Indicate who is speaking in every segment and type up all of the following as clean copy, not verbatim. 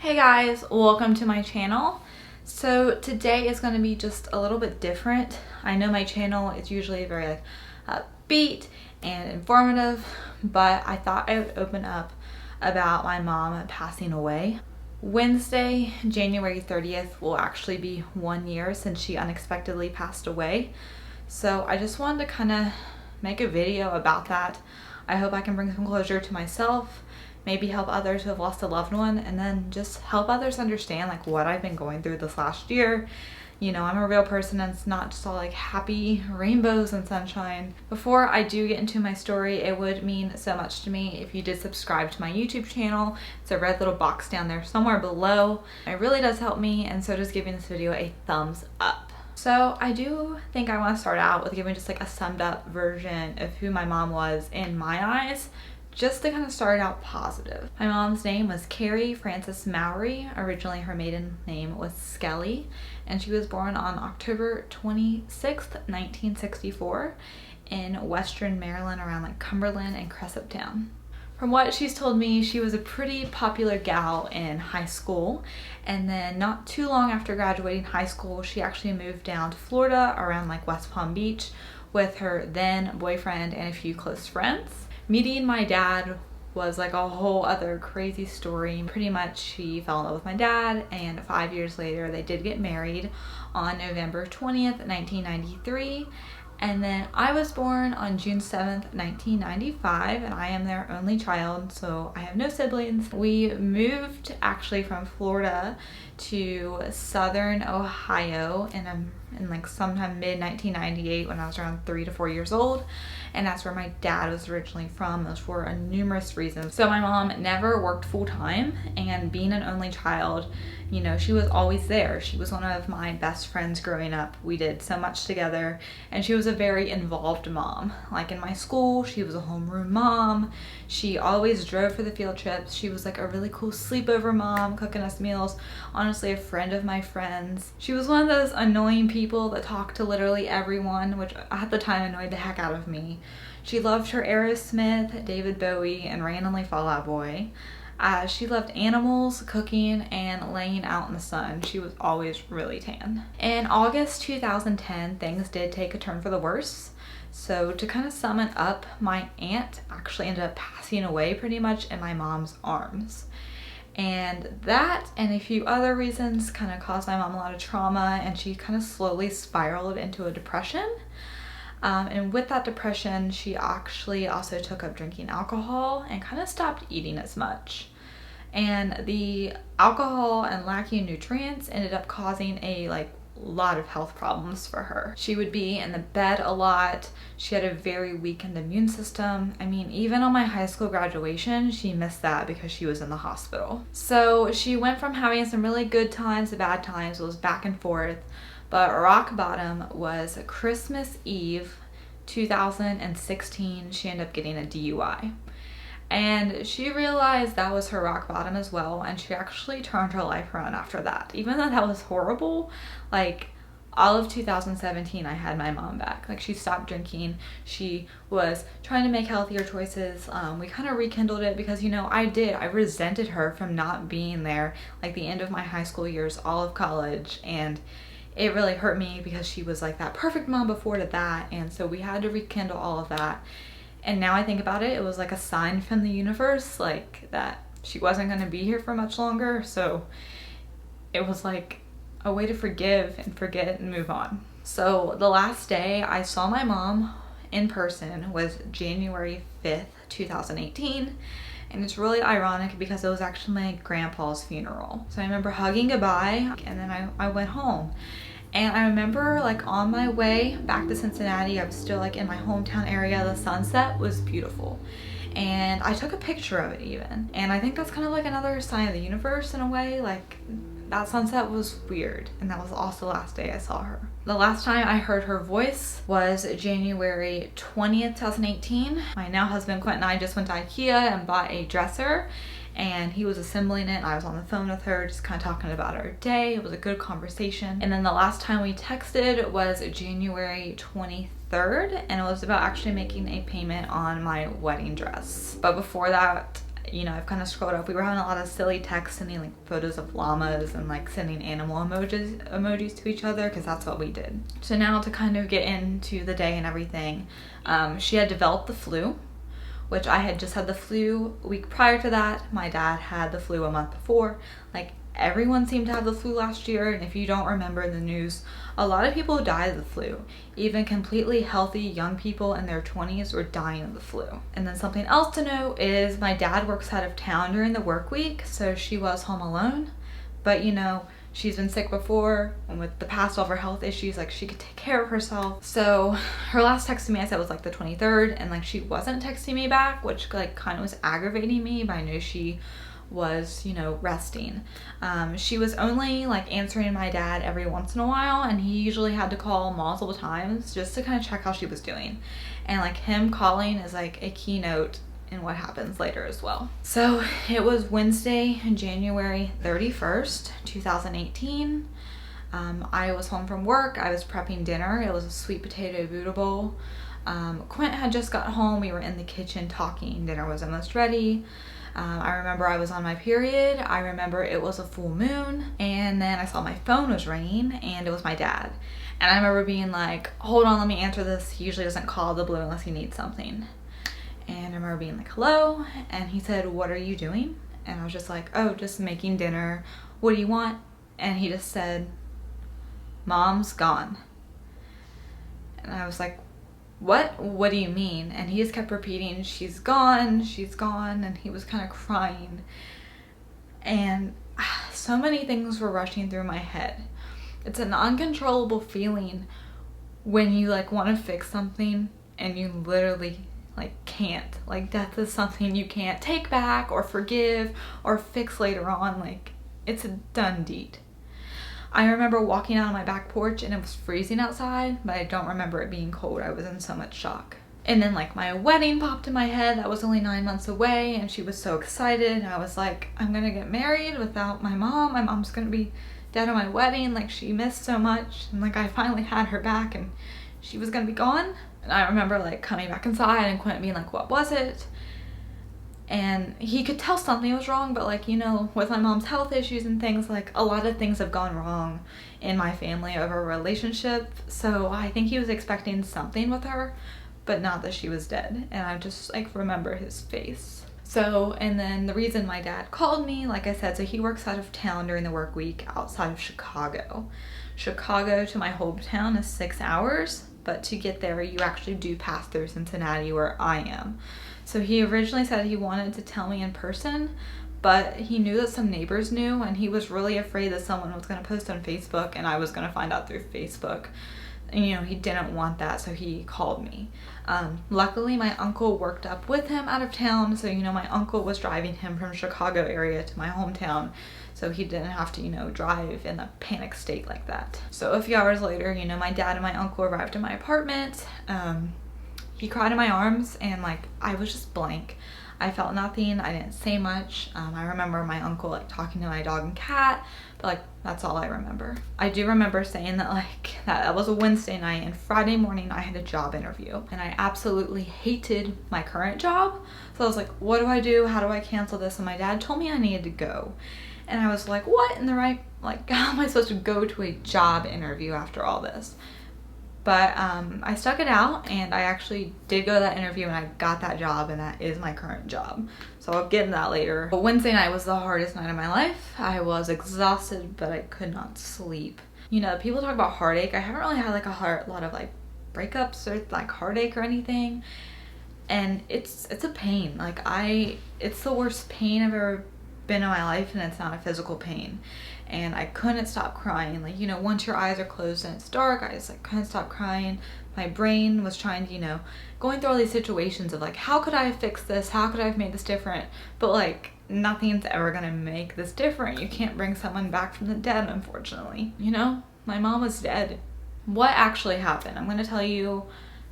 Speaker 1: Hey guys, welcome to my channel. So today is going to be just a little bit different. I know my channel is usually very upbeat and informative, but I thought I would open up about my mom passing away. Wednesday, January 30th will actually be 1 year since she unexpectedly passed away. So I just wanted to kind of make a video about that. I hope I can bring some closure to myself, maybe help others who have lost a loved one, and then just help others understand like what I've been going through this last year. You know, I'm a real person and it's not just all like happy rainbows and sunshine. Before I do get into my story, it would mean so much to me if you did subscribe to my YouTube channel. It's a red little box down there somewhere below. It really does help me, and so does giving this video a thumbs up. So I do think I want to start out with giving just like a summed up version of who my mom was in my eyes, just to kind of start out positive. My mom's name was Carrie Frances Mowry. Originally her maiden name was Skelly, and she was born on October 26th, 1964 in Western Maryland around like Cumberland and Cresaptown. From what she's told me, she was a pretty popular gal in high school, and then not too long after graduating high school, she actually moved down to Florida around like West Palm Beach with her then boyfriend and a few close friends. Meeting my dad was like a whole other crazy story. Pretty much she fell in love with my dad, and 5 years later they did get married on November 20th, 1993. And then I was born on June 7th, 1995, and I am their only child, so I have no siblings. We moved actually from Florida to Southern Ohio in like sometime mid-1998 when I was around 3 to 4 years old, and that's where my dad was originally from. Those for numerous reasons. So my mom never worked full-time, and being an only child, you know, she was always there. She was one of my best friends growing up. We did so much together, and she was a very involved mom. Like in my school, she was a homeroom mom. She always drove for the field trips. She was like a really cool sleepover mom, cooking us meals. Honestly, a friend of my friends. She was one of those annoying people that talked to literally everyone, which at the time annoyed the heck out of me. She loved her Aerosmith, David Bowie, and randomly Fall Out Boy. She loved animals, cooking, and laying out in the sun. She was always really tan. In August 2010, things did take a turn for the worse. So to kind of sum it up, my aunt actually ended up passing away pretty much in my mom's arms. And that and a few other reasons kind of caused my mom a lot of trauma, and she kind of slowly spiraled into a depression. And with that depression, she actually also took up drinking alcohol and kind of stopped eating as much. And the alcohol and lacking nutrients ended up causing a lot of health problems for her. She would be in the bed a lot. She had a very weakened immune system. I mean, even on my high school graduation, she missed that because she was in the hospital. So she went from having some really good times to bad times. It was back and forth. But rock bottom was Christmas Eve 2016. She ended up getting a DUI. And she realized that was her rock bottom as well, and she actually turned her life around after that. Even though that was horrible, like all of 2017 I had my mom back. Like she stopped drinking. She was trying to make healthier choices. We kind of rekindled it because, you know, I resented her from not being there like the end of my high school years, all of college, and it really hurt me because she was like that perfect mom before to that, and so we had to rekindle all of that. And now I think about it, it was like a sign from the universe, like that she wasn't going to be here for much longer. So it was like a way to forgive and forget and move on. So the last day I saw my mom in person was January 5th, 2018. And it's really ironic because it was actually my grandpa's funeral. So I remember hugging goodbye, and then I went home. And I remember like on my way back to Cincinnati, I was still like in my hometown area. The sunset was beautiful, and I took a picture of it even. And I think that's kind of like another sign of the universe in a way. Like that sunset was weird, and that was also the last day I saw her. The last time I heard her voice was January 20th, 2018. My now husband Quentin and I just went to IKEA and bought a dresser, and he was assembling it, and I was on the phone with her just kind of talking about our day. It was a good conversation. And then the last time we texted was January 23rd, and it was about actually making a payment on my wedding dress. But before that you know, I've kind of scrolled up. We were having a lot of silly texts, sending like photos of llamas and like sending animal emojis to each other, because that's what we did. So now to kind of get into the day and everything, she had developed the flu, which I had just had the flu a week prior to that. My dad had the flu a month before. Like, everyone seemed to have the flu last year, and if you don't remember in the news, a lot of people died of the flu. Even completely healthy young people in their 20s were dying of the flu. And then something else to note is my dad works out of town during the work week, so she was home alone. But you know, she's been sick before, and with the past all of her health issues, like, she could take care of herself. So her last text to me, I said, was like the 23rd, and like she wasn't texting me back, which like kind of was aggravating me, but I knew she was, you know, resting. She was only like answering my dad every once in a while, and he usually had to call multiple times just to kind of check how she was doing. And like, him calling is like a keynote in what happens later as well. So it was Wednesday, January 31st, 2018. I was home from work. I was prepping dinner. It was a sweet potato Buddha bowl. Quint had just got home. We were in the kitchen talking. Dinner was almost ready. I remember I was on my period. I remember it was a full moon, and then I saw my phone was ringing, and it was my dad. And I remember being like, hold on, let me answer this. He usually doesn't call the blue unless he needs something. And I remember being like, hello, and he said, what are you doing? And I was just like, oh, just making dinner. What do you want? And he just said, Mom's gone. And I was like, what do you mean? And he just kept repeating, she's gone, and he was kind of crying. And so many things were rushing through my head. It's an uncontrollable feeling when you like want to fix something and you literally like can't. Like, death is something you can't take back or forgive or fix later on. Like, it's a done deed. I remember walking out on my back porch and it was freezing outside, but I don't remember it being cold. I was in so much shock. And then like, my wedding popped in my head. That was only 9 months away, and she was so excited. And I was like, I'm gonna get married without my mom. My mom's gonna be dead at my wedding. Like, she missed so much, and like, I finally had her back, and she was gonna be gone. And I remember like coming back inside and Quint being like, what was it? And he could tell something was wrong, but like, you know, with my mom's health issues and things, like, a lot of things have gone wrong in my family over a relationship. So I think he was expecting something with her, but not that she was dead. And I just like remember his face. So, and then the reason my dad called me, like I said, so he works out of town during the work week outside of Chicago. Chicago to my hometown is 6 hours, but to get there, you actually do pass through Cincinnati, where I am. So he originally said he wanted to tell me in person, but he knew that some neighbors knew, and he was really afraid that someone was going to post on Facebook and I was going to find out through Facebook. And, you know, he didn't want that, so he called me. Luckily, my uncle worked up with him out of town, so, you know, my uncle was driving him from Chicago area to my hometown, so he didn't have to, you know, drive in a panic state like that. So a few hours later, you know, my dad and my uncle arrived at my apartment. He cried in my arms, and like, I was just blank. I felt nothing. I didn't say much. I remember my uncle like talking to my dog and cat, but like, that's all I remember. I do remember saying that like, that was a Wednesday night, and Friday morning I had a job interview, and I absolutely hated my current job. So I was like, what do I do? How do I cancel this? And my dad told me I needed to go. And I was like, what in the right, like, how am I supposed to go to a job interview after all this? But I stuck it out, and I actually did go to that interview, and I got that job, and that is my current job. So I'll get into that later. But Wednesday night was the hardest night of my life. I was exhausted, but I could not sleep. You know, people talk about heartache. I haven't really had like a lot of like breakups or like heartache or anything. And it's a pain. Like, it's the worst pain I've ever been in my life, and it's not a physical pain. And I couldn't stop crying. Like, you know, once your eyes are closed and it's dark, I just like couldn't stop crying. My brain was trying to, you know, going through all these situations of like, how could I have fixed this? How could I have made this different? But like, nothing's ever gonna make this different. You can't bring someone back from the dead, unfortunately. You know, my mom was dead. What actually happened? I'm gonna tell you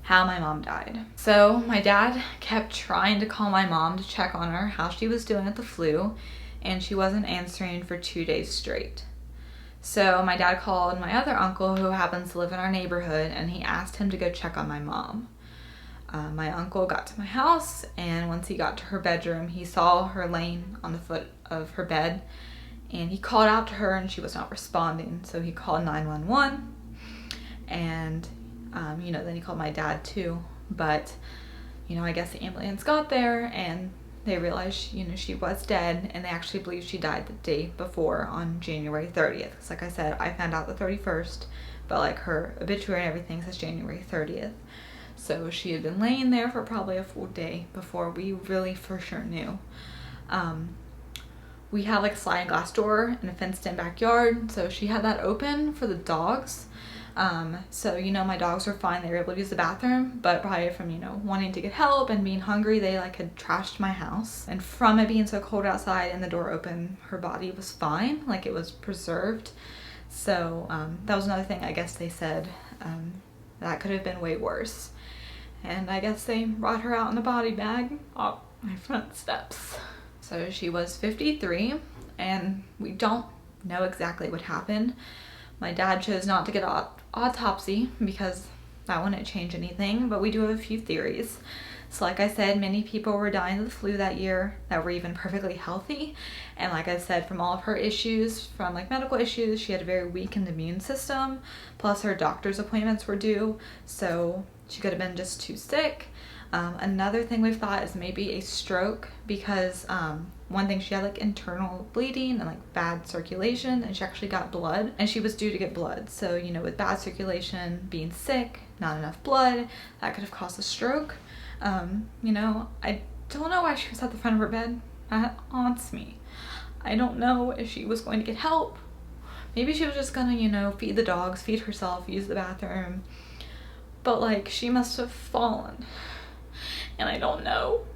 Speaker 1: how my mom died. So my dad kept trying to call my mom to check on her, how she was doing with the flu, and she wasn't answering for 2 days straight. So my dad called my other uncle, who happens to live in our neighborhood, and he asked him to go check on my mom. My uncle got to my house, and once he got to her bedroom, he saw her laying on the foot of her bed, and he called out to her and she was not responding. So he called 911, and then he called my dad too. But I guess the ambulance got there and they realized she was dead, and they actually believe she died the day before, on January 30th. Because like I said, I found out the 31st, but like her obituary and everything says January 30th. So she had been laying there for probably a full day before we really for sure knew. We had like a sliding glass door in a fenced in backyard, so she had that open for the dogs. So my dogs were fine. They were able to use the bathroom, but probably from wanting to get help and being hungry, they like had trashed my house. And from it being so cold outside and the door open, her body was fine, like it was preserved. So that was another thing I guess they said, that could have been way worse. And I guess they brought her out in a body bag off my front steps. So she was 53, and we don't know exactly what happened. My dad chose not to get an autopsy because that wouldn't change anything, but we do have a few theories. So like I said, many people were dying of the flu that year that were even perfectly healthy. And like I said, from all of her issues, from like medical issues, she had a very weakened immune system, plus her doctor's appointments were due, so she could have been just too sick. Another thing we've thought is maybe a stroke, because one thing, she had like internal bleeding and like bad circulation, and she actually got blood, and she was due to get blood. So with bad circulation, being sick, not enough blood, that could have caused a stroke. I don't know why she was at the front of her bed. That haunts me. I don't know if she was going to get help. Maybe she was just gonna feed the dogs, feed herself, use the bathroom, but like she must have fallen. And I don't know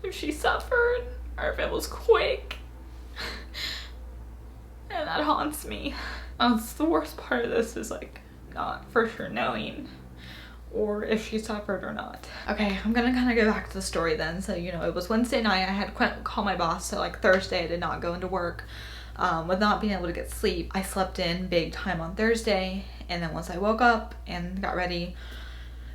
Speaker 1: if she suffered or if it was quick. And that haunts me. That's the worst part of this, is like not for sure knowing or if she suffered or not. Okay, I'm gonna kind of go back to the story then. So it was Wednesday night. I had called my boss, so like Thursday I did not go into work. With not being able to get sleep, I slept in big time on Thursday, and then once I woke up and got ready,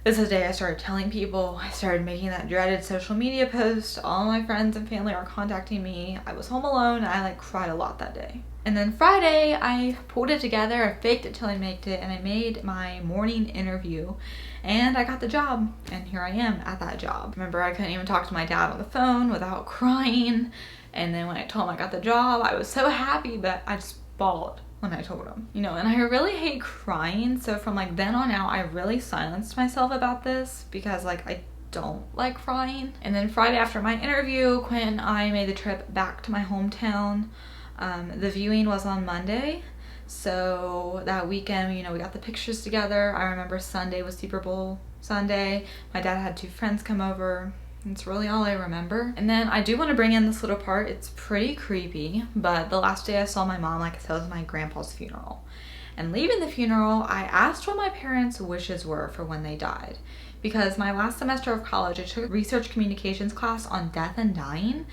Speaker 1: this is the day I started telling people. I started making that dreaded social media post. All my friends and family are contacting me. I was home alone, and I like cried a lot that day. And then Friday, I pulled it together. I faked it till I made it, and I made my morning interview, and I got the job, and here I am at that job. Remember, I couldn't even talk to my dad on the phone without crying. And then when I told him I got the job, I was so happy, but I just bawled when I told him, and I really hate crying. So from like then on out, I really silenced myself about this, because like I don't like crying. And then Friday after my interview, Quinn and I made the trip back to my hometown. The viewing was on Monday, so that weekend, we got the pictures together. I remember Sunday was Super Bowl Sunday. My dad had 2 friends come over. It's really all I remember. And then I do want to bring in this little part. It's pretty creepy, but the last day I saw my mom, like I said, was my grandpa's funeral. And leaving the funeral, I asked what my parents' wishes were for when they died. Because my last semester of college, I took a research communications class on death and dying,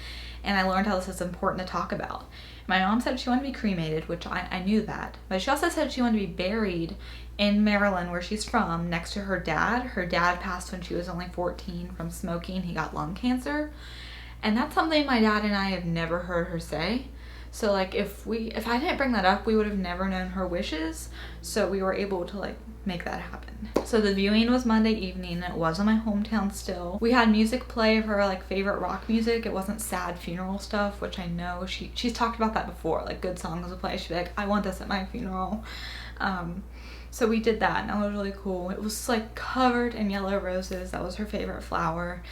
Speaker 1: and I learned how this is important to talk about. My mom said she wanted to be cremated, which I knew that, but she also said she wanted to be buried in Maryland, where she's from, next to her dad. Her dad passed when she was only 14 from smoking. He got lung cancer, and that's something my dad and I have never heard her say. So like if I didn't bring that up, we would have never known her wishes. So we were able to like make that happen. So the viewing was Monday evening. It was in my hometown still. We had music play of her like favorite rock music. It wasn't sad funeral stuff, which I know she's talked about that before. Like good songs would play. She'd be like, I want this at my funeral. So we did that, and that was really cool. It was like covered in yellow roses. That was her favorite flower.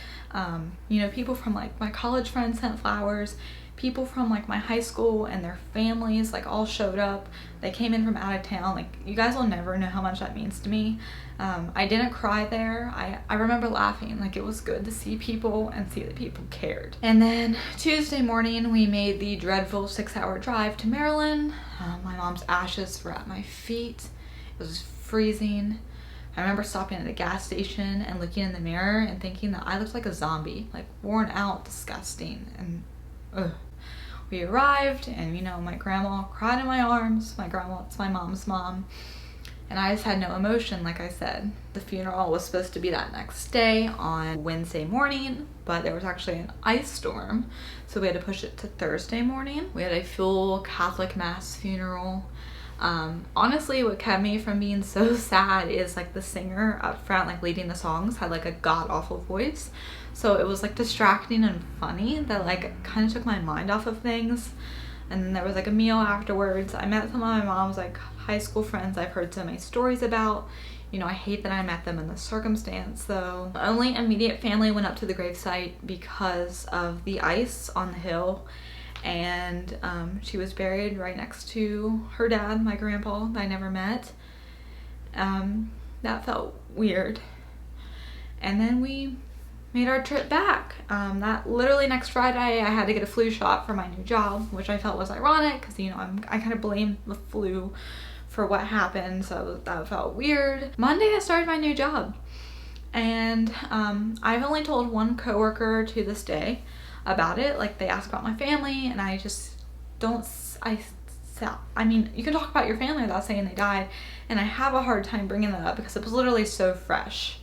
Speaker 1: People from like my college friends sent flowers. People from like my high school and their families like all showed up. They came in from out of town. Like, you guys will never know how much that means to me. I didn't cry there. I remember laughing. Like, it was good to see people and see that people cared. And then Tuesday morning, we made the dreadful 6-hour drive to Maryland. My mom's ashes were at my feet. It was freezing. I remember stopping at a gas station and looking in the mirror and thinking that I looked like a zombie, like worn out, disgusting, and ugh. We arrived, and my grandma cried in my arms. My grandma, it's my mom's mom. and I just had no emotion, like I said. The funeral was supposed to be that next day on Wednesday morning, but there was actually an ice storm, so we had to push it to Thursday morning. We had a full Catholic Mass funeral. Honestly, what kept me from being so sad is like the singer up front, like leading the songs, had like a god-awful voice. So it was like distracting and funny that like kind of took my mind off of things. And then there was like a meal afterwards. I met some of my mom's like high school friends I've heard so many stories about. You know, I hate that I met them in this circumstance though. Only immediate family went up to the gravesite because of the ice on the hill. And she was buried right next to her dad, my grandpa, that I never met. That felt weird. And then we made our trip back. That literally next Friday I had to get a flu shot for my new job, which I felt was ironic because, you know, I kind of blamed the flu for what happened, so that felt weird. Monday I started my new job, and I've only told one coworker to this day about it. Like, they ask about my family and I just don't, I mean, you can talk about your family without saying they died, and I have a hard time bringing that up because it was literally so fresh.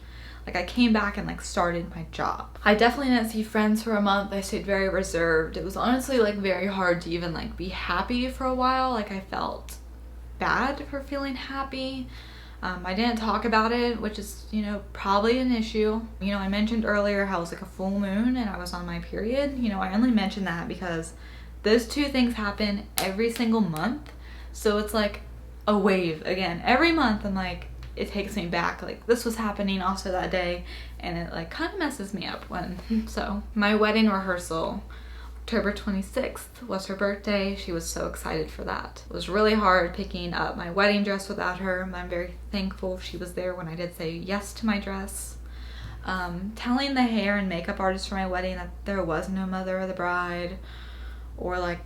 Speaker 1: Like, I came back and like started my job. I definitely didn't see friends for a month. I stayed very reserved. It was honestly like very hard to even like be happy for a while. Like, I felt bad for feeling happy. I didn't talk about it, which is, you know, probably an issue. You know, I mentioned earlier how it was like a full moon and I was on my period. You know, I only mentioned that because those two things happen every single month. So it's like a wave again. Every month I'm like, it takes me back, like this was happening also that day, and it like kind of messes me up when. So my wedding rehearsal, October 26th, was her birthday. She was so excited for that. It was really hard picking up my wedding dress without her. I'm very thankful she was there when I did say yes to my dress. Telling the hair and makeup artist for my wedding that there was no mother of the bride, or like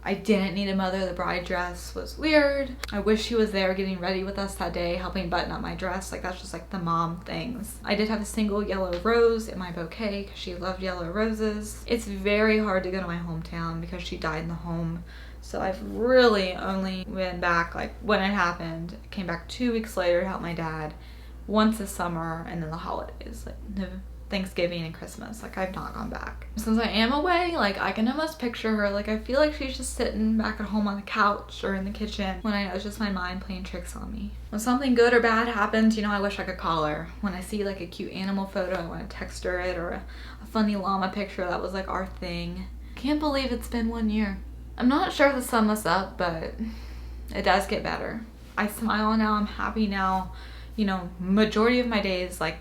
Speaker 1: I didn't need a mother of the bride dress, was weird. I wish she was there getting ready with us that day, helping button up my dress. Like, that's just like the mom things. I did have a single yellow rose in my bouquet because she loved yellow roses. It's very hard to go to my hometown because she died in the home. So I've really only went back like when it happened. I came back 2 weeks later to help my dad once this summer, and then the holidays, like Thanksgiving and Christmas. Like, I've not gone back. Since I am away, like I can almost picture her. Like, I feel like she's just sitting back at home on the couch or in the kitchen, when I know it's just my mind playing tricks on me. When something good or bad happens, you know, I wish I could call her. When I see like a cute animal photo, I want to text her it, or a funny llama picture that was like our thing. Can't believe it's been 1 year. I'm not sure if the sum us up, but it does get better. I smile now, I'm happy now. You know, majority of my days like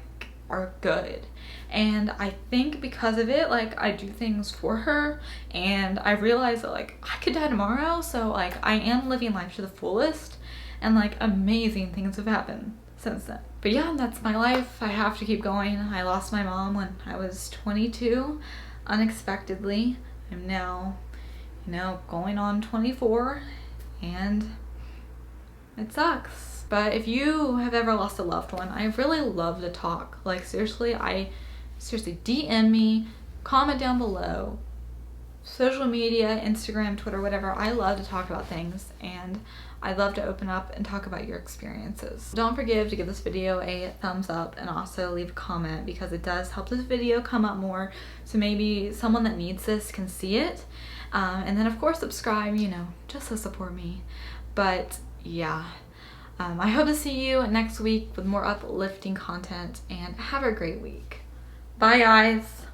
Speaker 1: are good. And I think because of it, like, I do things for her, and I realize that like I could die tomorrow, so like I am living life to the fullest, and like amazing things have happened since then. But yeah, that's my life. I have to keep going. I lost my mom when I was 22 unexpectedly. I'm now, you know, going on 24, and it sucks. But if you have ever lost a loved one, I really love to talk. Like, seriously, DM me, comment down below. Social media, Instagram, Twitter, whatever. I love to talk about things, and I love to open up and talk about your experiences. Don't forget to give this video a thumbs up, and also leave a comment, because it does help this video come up more, so maybe someone that needs this can see it. And then of course subscribe, you know, just to support me. But yeah, I hope to see you next week with more uplifting content, and have a great week. Bye guys.